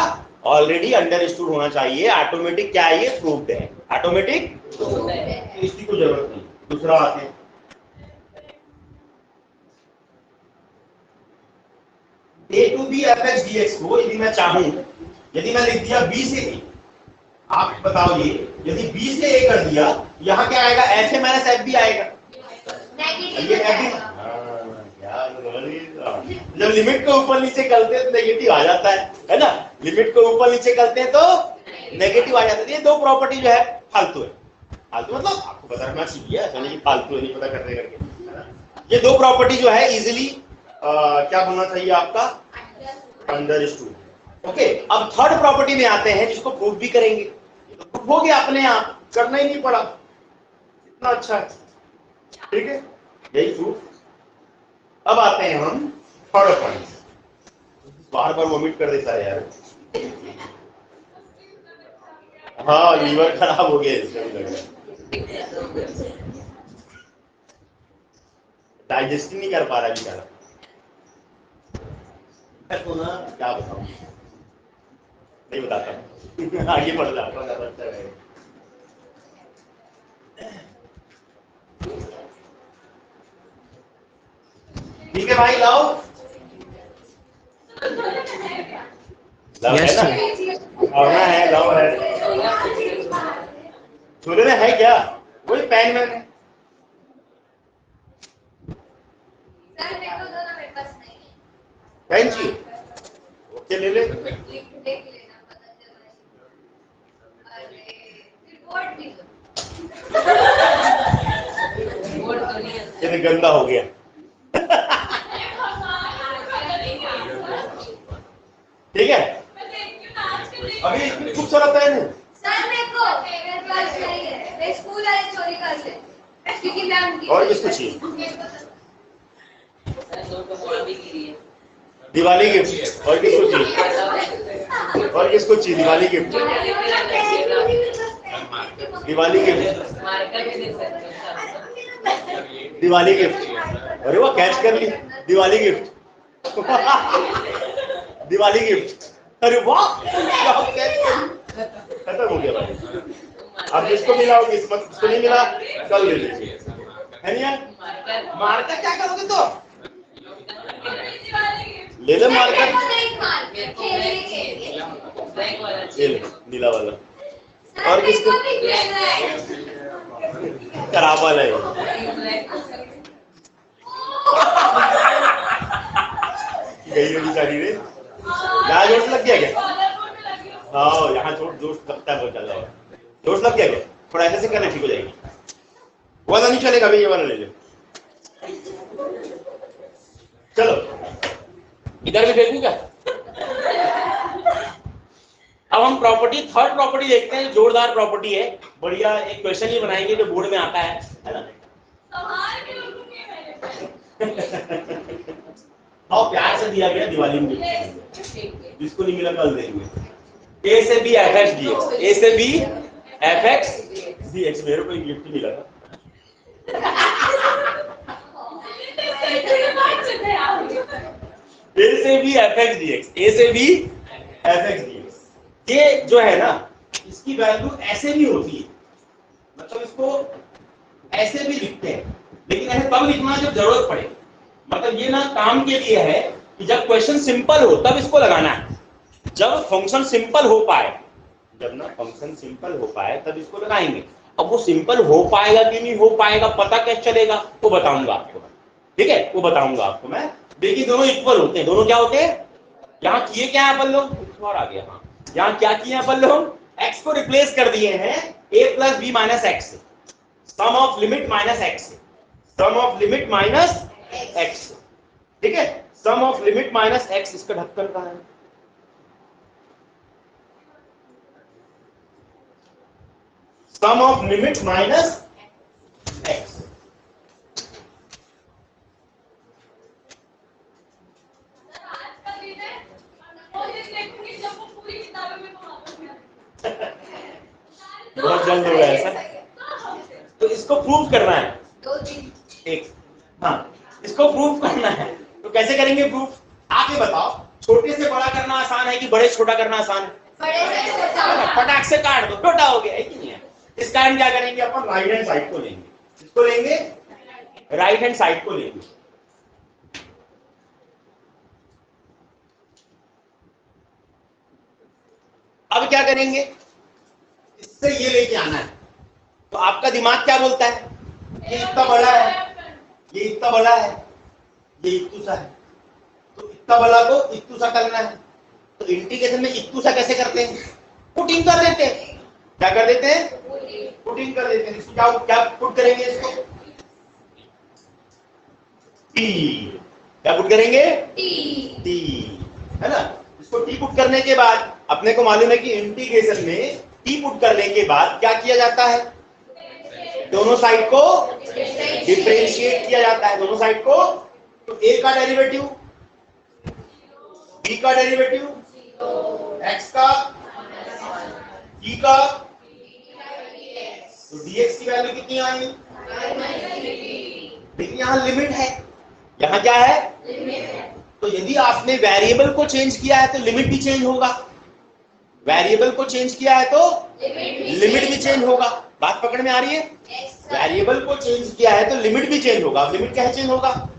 S1: ऑलरेडी अंडरस्टूड होना चाहिए, ऑटोमेटिक क्या है, ये प्रूव्ड है, ऑटोमेटिक इसकी कोई जरूरत नहीं। दूसरा आते हैं, a to b fx dx को यदि मैं चाहूं, यदि मैं लिख दिया b से a, आप बताओ ये यदि b से a कर दिया, यहाँ क्या आएगा, f a minus f b आएगा। ये f b, जब लिमिट को ऊपर नीचे करते हैं तो नेगेटिव आ जाता है ना, लिमिट को ऊपर नीचे करते हैं तो नेगेटिव आ जाता है। ये दो प्रॉपर्टी जो है फालतू है। फालतू मतलब आपको पता रखना चाहिए, ऐसा नहीं फालतू नहीं पता करने करके। ये दो प्रॉपर्टी जो है इजीली क्या होना चाहिए आपका, अंडरस्टूड। ओके, अब थर्ड प्रॉपर्टी में आते हैं जिसको प्रूफ भी करेंगे। तो प्रूफ हो गया अपने आप, करना ही नहीं पड़ा, इतना अच्छा है। ठीक है, यही प्रूफ। अब आते हैं हम थर्ड पॉइंट। बार बार वोमिट कर देता है यार। हाँ, लीवर खराब हो गया इसका भी लग रहा है, डाइजेस्ट नहीं कर पा रहा बेचारा। तो ना क्या बताऊं, नहीं बताता। आगे बढ़ जाता। ठीक है भाई, लाओ लाओ,
S2: यस
S1: है
S2: सर।
S1: ना, आना है, लाओ है। छोले में है क्या, वही पैन में है। पेन चाहिए, ओके ले ले। ये गंदा हो गया। ठीक है, अभी इतनी खूबसूरत पेन है। और किसको चाहिए दिवाली गिफ्ट, और किसको चाहिए, और किसको चाहिए Diwali gift, Diwali gift, Diwali gift. अरे वो कैच कर ली, दिवाली गिफ्ट। दिवाली गिफ्ट, अरे वाह, खत्म हो गया भाई। अब जिसको मिला होगी किस्मत, जिसको नहीं मिला कल ले लीजिए, है नहीं यार। मार्कर क्या करोगे तो, ले लो मार्कर, ये ले नीला वाला। और किसको खराब वाला है, गई होगी सारी रे। यहाँ जोश लग गया क्या, हाँ यहाँ जोश लगता है बहुत ज्यादा, जोश लग गया क्या, थोड़ा ऐसे से करना ठीक हो जाएगी। वाला नहीं चलेगा, अभी ये वाला ले लो। चलो इधर भी देखूं क्या। अब हम प्रॉपर्टी, थर्ड प्रॉपर्टी देखते हैं, जोरदार प्रॉपर्टी है, बढ़िया एक क्वेश्चन ही बनाएंगे जो बोर्ड में आता है ना। हाँ प्यार से दिया गया दिवाली में, जिसको नहीं मिला कल देंगे। ए से B F X D X, A से B F X D X, मेरे को एक गिफ्ट मिला था। ए से B F X D X, A से B F X D x, ये जो है ना इसकी वैल्यू ऐसे भी होती है, मतलब इसको ऐसे भी लिखते हैं, लेकिन ऐसे तब लिखना जब जरूरत पड़े। मतलब ये ना काम के लिए है कि जब क्वेश्चन सिंपल हो तब इसको लगाना है, जब फंक्शन सिंपल हो पाए, जब ना फंक्शन सिंपल हो पाए तब इसको लगाएंगे। अब वो सिंपल हो पाएगा कि नहीं हो पाएगा पता कैसे चलेगा, वो बताऊंगा आपको, ठीक है, वो बताऊंगा आपको मैं। देखिए दोनों इक्वल होते हैं, दोनों क्या होते हैं, यहाँ किए क्या है अपन लोग, और आ गया, हाँ यहाँ क्या किए अपन लोग, x को रिप्लेस कर दिए हैं a plus B minus x, sum of limit minus x, sum of limit minus x, ठीक है, sum of limit minus x. इसका ढक्कन कहाँ है, sum of limit minus x. बहुत जल्द होगा ऐसा, तो इसको प्रूव करना है एक, हाँ इसको प्रूव करना है। तो कैसे करेंगे प्रूफ, आप ये बताओ, छोटे से बड़ा करना आसान है कि बड़े से छोटा करना आसान है, फटाक से काट दो, छोटा हो गया है कि नहीं है। इस कारण क्या करेंगे अपन, राइट हैंड साइड को लेंगे, इसको लेंगे, राइट हैंड साइड को लेंगे। अब क्या करेंगे, इससे ये लेके आना है। तो आपका दिमाग क्या बोलता है, ये इतना बड़ा है, ये इतना बड़ा है, ये इत्तू सा है, तो इतना बड़ा को इत्तू सा करना है। तो इंटीग्रेशन में इत्तू सा कैसे करते हैं, पुटिंग कर देते हैं। क्या कर देते हैं? पुटिंग कर देते हैं। इसको क्या क्या पुट करेंगे? इसको टी। क्या पुट करेंगे? टी, है ना। इसको टी पुट करने के बाद अपने को मालूम है कि इंटीग्रेशन में टी पुट करने के बाद क्या किया जाता है? दोनों साइड को डिफरेंशिएट किया जाता है, दोनों साइड को। तो ए का डेरिवेटिव, बी का डेरिवेटिव, एक्स का, ई का, तो dx की वैल्यू कितनी आई? लेकिन यहाँ लिमिट है, यहाँ क्या है? तो यदि आपने वेरिएबल को चेंज किया है तो लिमिट भी चेंज होगा, वेरिएबल को चेंज किया है तो लिमिट भी चेंज होगा। बात पकड़ में आ रही है? वेरिएबल को चेंज किया है तो लिमिट भी चेंज होगा। लिमिट क्या चेंज होगा?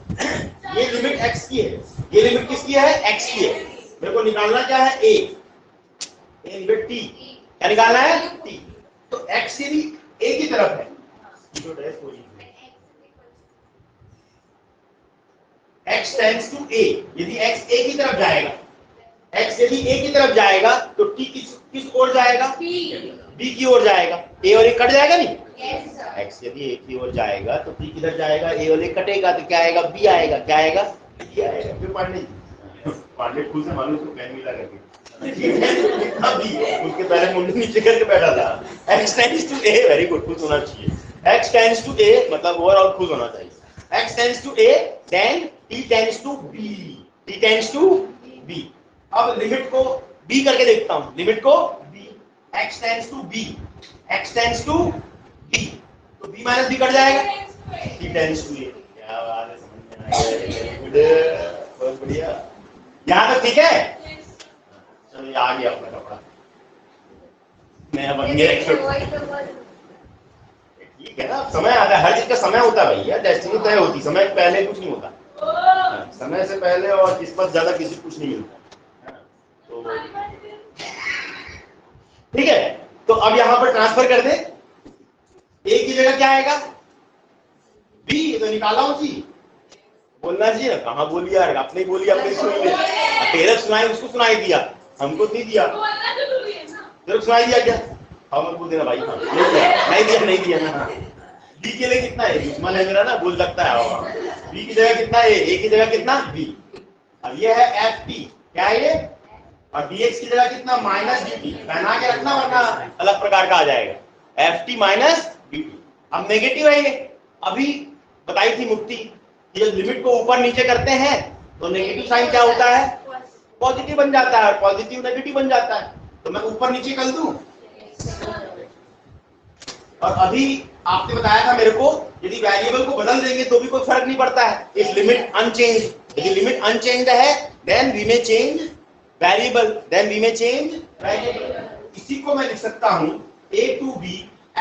S1: ये लिमिट x की है, ये लिमिट किसकी है? x की है। मेरे को निकालना क्या है? a limit t। क्या निकालना है? t। तो x यदि a की तरफ है, x टेंड्स टू a, यदि x a की तरफ जाएगा, x यदि a की तरफ जाएगा तो t किस ओर जाएगा? b की ओर जाएगा। a और a कट जाएगा नहीं? x यदि a की ओर जाएगा तो t किधर जाएगा? a और a कटेगा तो क्या आएगा? b आएगा। क्या आएगा? b आएगा। फिर पांडे खुद से मालूम उसको पेन मिला करके अभी उसके पहले मुंडी नीचे करके बैठा था। x tends to a, very good, खुश होना चाहिए। x टेंड्स टू a मतलब ओवरऑल खुश होना चाहिए। x tends to a then t tends to b, t tends to b। अब लिमिट को b करके देखता हूं, लिमिट को b, x tends to b, x tends to b, तो b माइनस b कट जाएगा, t टेंड्स टू a। क्या बात है, समझ में आ गया? गुड, बहुत बढ़िया। यहां तक ठीक है? चलो ये आ गया अपना कपड़ा, नया बन गया। ठीक है ना, समय आता है, हर चीज का समय होता है भैया, डेस्टिनी तय होती, समय पहले कुछ नहीं होता, समय से पहले और किस्मत ज्यादा किसी कुछ नहीं मिलता। तो ठीक है, तो अब यहां पर ट्रांसफर कर दे, ए की जगह क्या आएगा? बी, तो निकाला हूं जी, बोलना चाहिए ना, कहाँ बोली यार, आपने ही बोली, आपने सुन लिया, तेरे सुनाई उसको सुनाई दिया, हमको नहीं दिया, तेरे सुनाई दिया क्या? हाँ मत बोल देना भाई, हाँ नहीं दिया ना। बी के लिए कितना है? दुश्मन है मेरा ना, बोल सकता है। बी की जगह कितना है? ए की जगह कितना? बी। अब ये है एफ टी, क्या है ये? और dx की जगह कितना? Minus dt। पहना के रखना वरना अलग प्रकार का आ जाएगा, एफ टी माइनस dt। अब नेगेटिव है ये, अभी बताई थी मुक्ति, ये लिमिट को ऊपर नीचे करते हैं तो नेगेटिव साइन क्या होता है? पॉजिटिव बन जाता है, और पॉजिटिव नेगेटिव बन जाता है। तो मैं ऊपर नीचे कर दूं। और अभी आपने बताया था मेरे को, यदि वेरिएबल को बदल देंगे तो भी कोई फर्क नहीं पड़ता है, इफ लिमिट अनचेंज। यदि लिमिट अनचेंज है then we may change variable, then we may change variable. इसी को मैं लिख सकता हूं a to b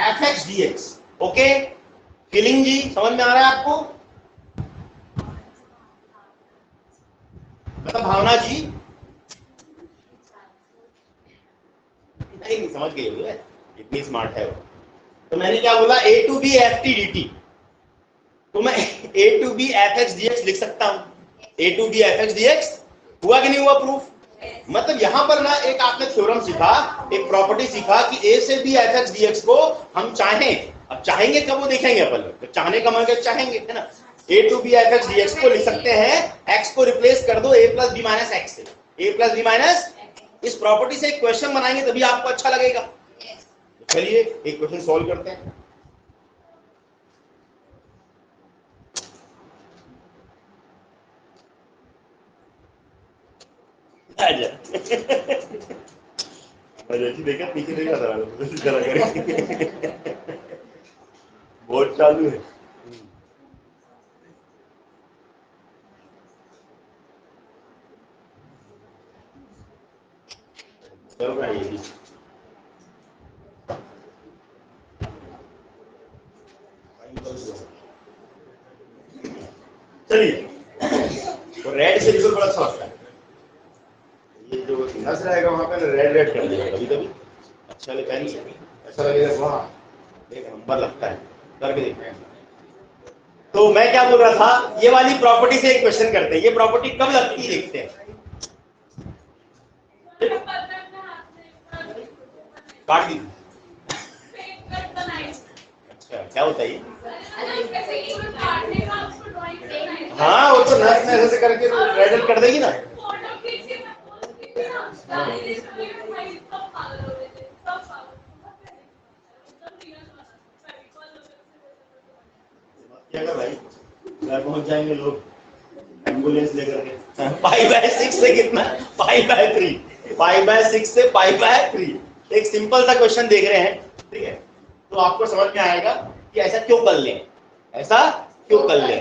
S1: fx dx। Okay, feeling जी, समझ में आ रहा है आपको? मतलब भावना जी नहीं समझ गई होगी, इतनी स्मार्ट है वो। तो मैंने क्या बोला? a to b ft dt, तो मैं a to b fx dx लिख सकता हूं। a to b fx dx हुआ कि नहीं हुआ प्रूफ? मतलब यहां पर ना एक आपने थ्योरम सीखा, एक प्रॉपर्टी सीखा कि a से b fx dx को हम चाहें, अब चाहेंगे कब वो देखेंगे अपन, तो चाहने का मतलब चाहेंगे, है ना। a to b fx dx को लिख सकते हैं, x को रिप्लेस कर दो a plus b minus x से, a प्लस b माइनस। इस प्रॉपर्टी से एक क्वेश्चन बनाएंगे तभी आपको अच्छा लगेगा। चलिए एक क्वेश्चन सॉल्व करते हैं। देखा पीछे देखा बहुत चालू है। चल रहा है ये। चलिए, तो रेड से बिल्कुल बड़ा अच्छा लगता है, ये जो नस रहेगा वहां पे रेड रेड कर देगा कभी कभी, अच्छा लगता है, ऐसा लगेगा वाह एक नंबर लगता है, करके देखते हैं। तो मैं क्या बोल रहा था, ये वाली प्रॉपर्टी से एक क्वेश्चन करते हैं, ये प्रॉपर्टी कब लगती है देखते हैं। काट दी। अच्छा क्या होता है ये? हाँ वो तो नर्स ने ऐसे करके रेडल कर देगी ना। क्या कर भाई, घर पहुंच जाएंगे लोग एम्बुलेंस लेकर के। पाई बाय 6 से कितना? पाई बाय 3। पाई बाय 6 से पाई बाय 3। एक सिंपल सा क्वेश्चन देख रहे हैं, ठीक है, तो आपको समझ में आएगा कि ऐसा क्यों कर लें, ऐसा क्यों कर लें।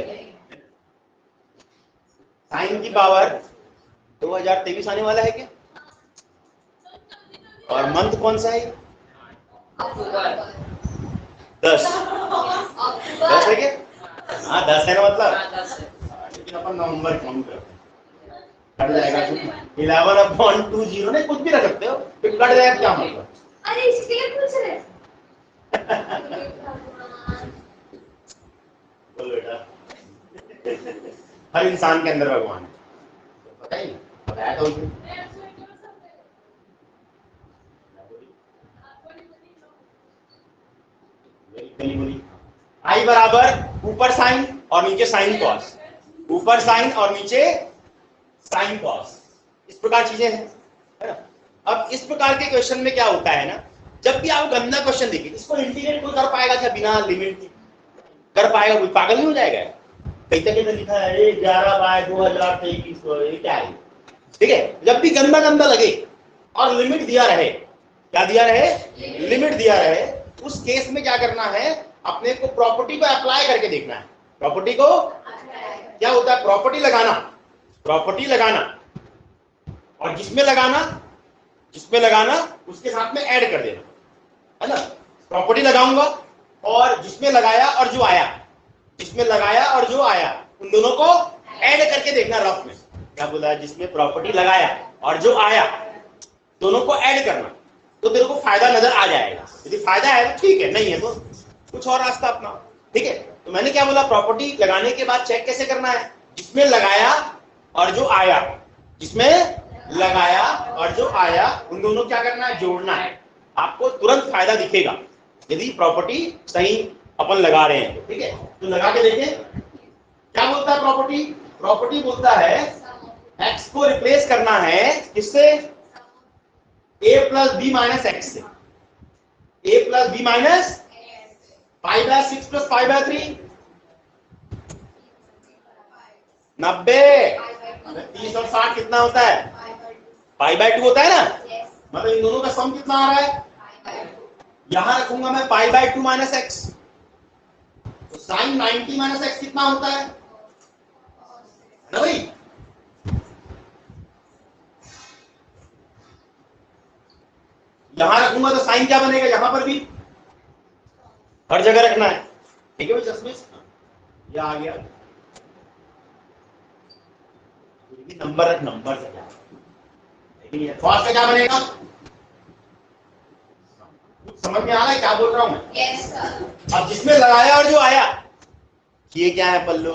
S1: साइन की पावर 2023 आने वाला है क्या? और मंथ कौन सा है? 10 है क्या? हाँ 10 है ना, मतलब लेकिन अपन नवंबर काउंट करते हैं, कट जाएगा 11/20 नहीं, कुछ भी रख सकते हो, फिर कट जाएगा क्या मतलब?
S3: अरे इसलिए पूछ रहे
S1: बोलो बेटा, हर इंसान के अंदर भगवान है, पता ही बताया था उसने। आई बराबर ऊपर साइन और नीचे साइन कॉस, ऊपर साइन और नीचे साइन कॉस, इस प्रकार चीजें हैं, है ना। अब इस प्रकार के क्वेश्चन में क्या होता है ना, जब भी आप गंदा क्वेश्चन देखिए, इसको इंटीग्रेट कोई कर पाएगा क्या बिना लिमिट के? कर पाएगा कोई? पागल नहीं हो जाएगा? कहीं तक लिखा है 11/2023, ये क्या है? ठीक है, जब भी गंदा गंदा लगे और लिमिट दिया रहे, क्या दिया रहे? लिमिट दिया रहे, उस केस में क्या करना है, अपने को प्रॉपर्टी को अप्लाई करके देखना है। प्रॉपर्टी को क्या होता है? प्रॉपर्टी लगाना, प्रॉपर्टी लगाना, और जिसमें लगाना उसके साथ में ऐड कर देना, है ना। प्रॉपर्टी लगाऊंगा और जिसमें लगाया और जो आया, जिसमें लगाया और जो आया, उन दोनों को ऐड करके देखना रफ में। क्या बोला? जिसमें प्रॉपर्टी लगाया और जो आया, दोनों को ऐड करना, तो तेरे को फायदा नजर आ जाएगा। यदि फायदा है तो ठीक है, नहीं है तो कुछ और रास्ता अपना, ठीक है। तो मैंने क्या बोला, प्रॉपर्टी लगाने के बाद चेक कैसे करना है? जिसमें लगाया और जो आया, जिसमें लगाया और जो आया, उन दोनों क्या करना है? जोड़ना है। आपको तुरंत फायदा दिखेगा यदि प्रॉपर्टी सही अपन लगा रहे हैं, ठीक है। तो लगा के देखें क्या बोलता है प्रॉपर्टी। प्रॉपर्टी बोलता है x को रिप्लेस करना है किससे? a plus B minus x से। a plus B minus pi by 6 plus pi by 3, 90। 30 और 60 कितना होता है? पाई बाय 2 होता है ना। मतलब इन दोनों का सम कितना आ रहा है? यहां रखूंगा मैं पाई बाय 2 माइनस एक्स, तो साइन 90 माइनस एक्स कितना होता है ना भाई? यहां रखूंगा तो साइन क्या बनेगा? यहां पर भी हर जगह रखना है, ठीक है भाई। चश्मे ये आ गया, नंबर रख, नंबर से क्या कॉस का क्या बनेगा? समझ में आ रहा है क्या बोल रहा हूं मैं?
S3: Yes sir.
S1: अब जिसमें लगाया और जो आया, ये क्या है पल्लू?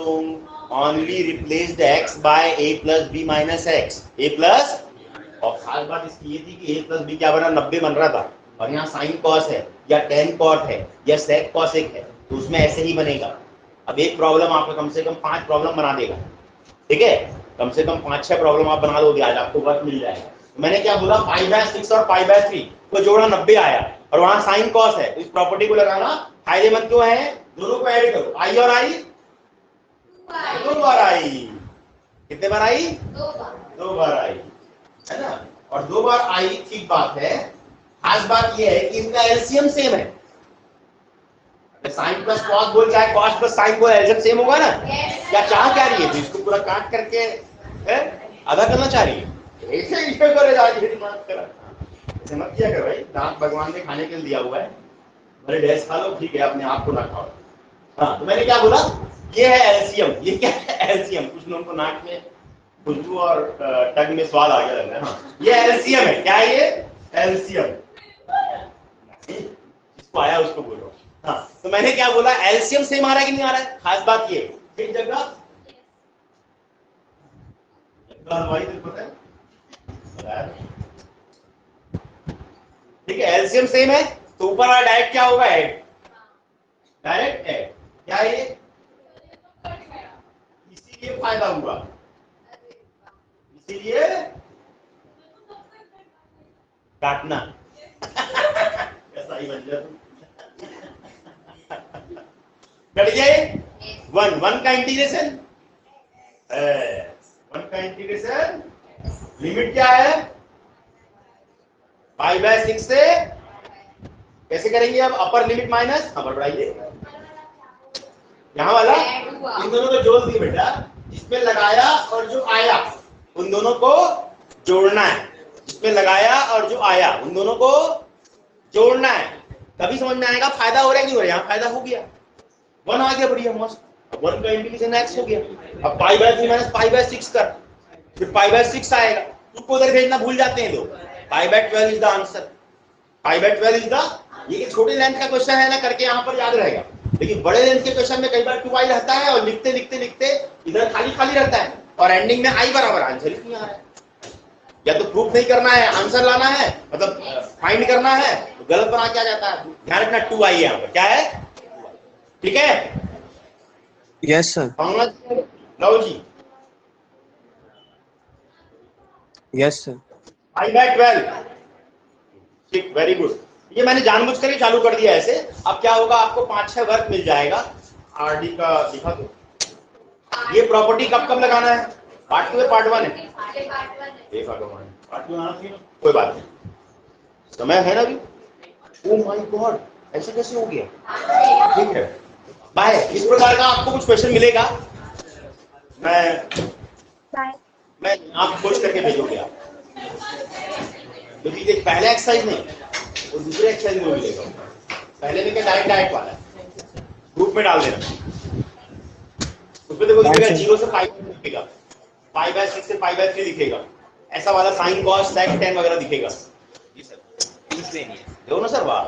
S1: Only replace the X by A plus B minus X, A plus, और खास बात इसकी ये थी कि ए प्लस बी क्या बना? 90 बन रहा था, और यहाँ साइन कॉस है या टेन कॉट है या सेक कॉसेक है, तो उसमें ऐसे ही बनेगा। अब एक प्रॉब्लम आपको कम से कम 5 प्रॉब्लम बना देगा, ठीक है। कम से कम 5-6 प्रॉब्लम आप बना दोगे, आज आपको वर्क मिल जाएगा। मैंने क्या बोला? पाई बाय 6 और पाई बाय 3 को जोड़ा 90 आया, और वहां साइन कॉस है, तो इस प्रॉपर्टी को लगाना फायदेमंद क्यों है? दोनों को ऐड करो, आई और आई 2 बार आई। कितने बार आई? 2 बार आई, है ना। और 2 बार आई, ठीक बात है। खास बात यह है कि इनका एलसीएम सेम है। साइन प्लस कॉस बोल, चाहे कॉस प्लस साइन बोल, एलसीएम सेम होगा ना। क्या चाह क्या रही है? तो इसको पूरा काट करके आधा करना चाह रही है, ऐसे इसे करे जा रही है, दिमाग करा ऐसे मत किया कर भाई। दांत भगवान ने खाने के लिए दिया हुआ है, भले ढेस खा लो, ठीक है, अपने आप को ना खाओ। हाँ, तो मैंने क्या बोला? ये है एलसीएम। ये क्या है? एलसीएम। कुछ लोगों को नाक में खुशबू और टंग में स्वाद आ गया लग रहा है। हाँ, ये एलसीएम है। क्या है ये? एलसीएम। जिसको आया उसको बोलो। हाँ, तो मैंने क्या बोला? एलसीएम सेम आ रहा है कि नहीं आ रहा है? खास बात ये एक जगह हलवाई पता है, ठीक है, एलसीएम सेम है तो ऊपर वाला डायरेक्ट क्या होगा, ऐड, डायरेक्ट ऐड। क्या है ये, इसीलिए फायदा हुआ, इसीलिए काटना ऐसा ही बन जाए कट गए। वन का इंटीग्रेशन, लिमिट क्या है, 5/6 से कैसे करेंगे अब, अपर लिमिट माइनस, हाँ बढ़ाइए, यहाँ वाला इन दोनों को जोड़ दिए बेटा, जिसमें लगाया और जो आया उन दोनों को जोड़ना है, जिसमें लगाया और जो आया उन दोनों को जोड़ना है, तभी समझ में आएगा फायदा हो रहा है कि नहीं हो रहा है। यहाँ फायदा हो गया, 1 आ गया, बढ़िया मस्त, अब 1 का इंटीग्रेशन x हो गया। अब π/3 माइनस π/6 कर, फिर π/6 आएगा, तुमको उधर भेजना भूल जाते हैं लोग, π/12 is the answer, π/12 is the, ये छोटे लेंथ का क्वेश्चन है ना, करके यहाँ पर याद रहेगा, लेकिन बड़े लेंथ के क्वेश्चन में कई बार 2i रहता है और लिखते लिखते लिखते इधर खाली खाली रहता है और एंडिंग में i बराबर आंसर ही नहीं आ रहा है। या तो प्रूफ नहीं करना है, आंसर लाना है, मतलब फाइंड करना है, तो गलत बना के आ जाता है। ध्यान रखना 2i यहाँ पर क्या है, ठीक है।
S2: Yes sir.
S1: लो जी,
S2: यस सर।
S1: 5/12, ठीक, वेरी गुड। ये मैंने जानबूझ कर ही चालू कर दिया ऐसे। अब क्या होगा, आपको 5-6 वर्क मिल जाएगा। आरडी का दिखा दो, ये प्रॉपर्टी कब कब लगाना है, पार्ट 2 है पार्ट 1 है, पार्ट 2 आना चाहिए ना, कोई बात नहीं, समय है ना अभी। ओ माय गॉड, ऐसे कैसे हो गया, ठीक है बाय। इस प्रकार का आपको कुछ क्वेश्चन मिलेगा, मैं आप खोज करके भेजोगे आप, क्योंकि देख पहले एक्सरसाइज नहीं और दूसरे एक्सरसाइज में मिलेगा। पहले में क्या डायरेक्ट वाला है, ग्रुप में डाल देना, उसमें देखो लिखेगा 0 से पाई लिखेगा, π/6 से π/3 लिखेगा, ऐसा वाला साइन कॉस सेक tan वगैरह दिखेगा। जी सर, इसलिए नहीं है, देखो ना सर, वाह